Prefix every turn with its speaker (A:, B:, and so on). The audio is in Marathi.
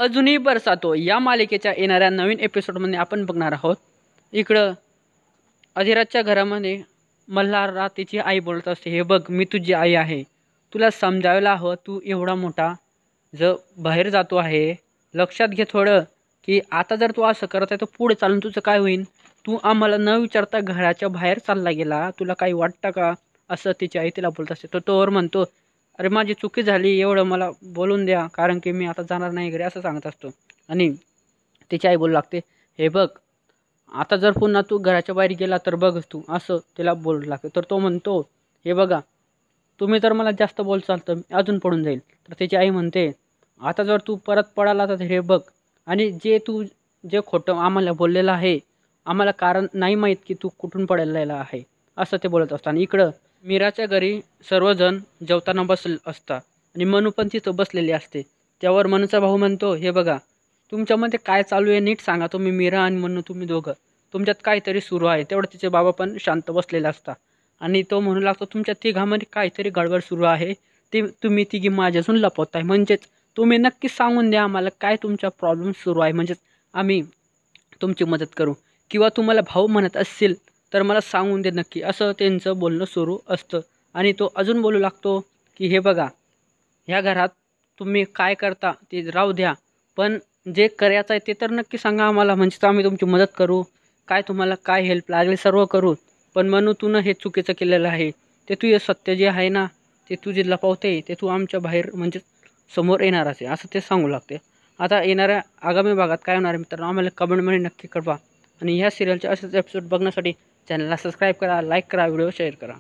A: अजूनही बरसातो या मालिकेच्या येणाऱ्या नवीन एपिसोडमध्ये आपण बघणार आहोत। इकडं अधिराजच्या घरामध्ये मल्हारला तिची आई बोलत असते, हे बघ मी तुझी आई आहे, तुला समजायला हवं, तू एवढा मोठा बाहेर जातो आहे, लक्षात घे थोडं की आता जर तू असं करत आहे तर पुढे चालून तुझं काय होईल। तू आम्हाला न विचारता घराच्या बाहेर चालला गेला, तुला काही वाटतं का? असं तिची आई तिला बोलत असते। तो तोवर म्हणतो, अरे माझी चुकी झाली, एवढं मला बोलून द्या, कारण की मी आता जाणार नाही घरी, असं सांगत असतो। आणि तिची आई बोलू लागते, हे बघ आता जर पुन्हा तू घराच्या बाहेर गेला तर बघ तू, असं तिला बोलू लागते। तर तो म्हणतो, हे बघा तुम्ही तर मला जास्त बोलचाल तर अजून पडून जाईल। तर तिची आई म्हणते, आता जर तू परत पडाला तर हे बघ, आणि जे खोटं आम्हाला बोललेलं आहे, आम्हाला कारण नाही माहीत की तू कुठून पडलेला आहे, असं ते बोलत असतात। आणि इकडं मीराच्या घरी सर्वजण जेवताना असतात आणि मनू पण तिथं बसलेली असते। त्यावर मनूचा भाऊ म्हणतो, हे बघा तुमच्यामध्ये काय चालू आहे नीट सांगा, तुम्ही मीरा आणि मनू तुम्ही दोघं तुमच्यात काहीतरी सुरू आहे। तेवढं तिचे बाबा पण शांत बसलेले असतात आणि तो म्हणू लागतो, तुमच्या तिघांमध्ये काहीतरी गडबड सुरू आहे, ते तुम्ही तिघी माझ्यासून लपवताय, म्हणजेच तुम्ही नक्की सांगून द्या आम्हाला काय तुमचा प्रॉब्लेम सुरू आहे, म्हणजेच आम्ही तुमची मदत करू, किंवा तुम्हाला भाऊ म्हणत असतील तर मला सांगून दे नक्की, असं त्यांचं बोलणं सुरू असतं। आणि तो अजून बोलू लागतो की हे बघा ह्या घरात तुम्ही काय करता ते राहू द्या, पण जे करायचं आहे ते तर नक्की सांगा आम्हाला, म्हणजे आम्ही तुमची मदत करू, काय तुम्हाला काय हेल्प लागली सर्व करू। पण म्हणू तू हे चुकीचं केलेलं आहे, ते तुझे सत्य जे आहे ना ते तू जे लपवते ते तू आमच्या बाहेर म्हणजे समोर येणार असे, असं ते सांगू लागते। आता येणाऱ्या आगामी भागात काय होणार आहे मित्रांनो, आम्हाला कमेंटमध्ये नक्की कळवा। आणि ह्या सिरियलचे असेच एपिसोड बघण्यासाठी चॅनलला सबस्क्राईब करा, लाईक करा, व्हिडिओ शेअर करा।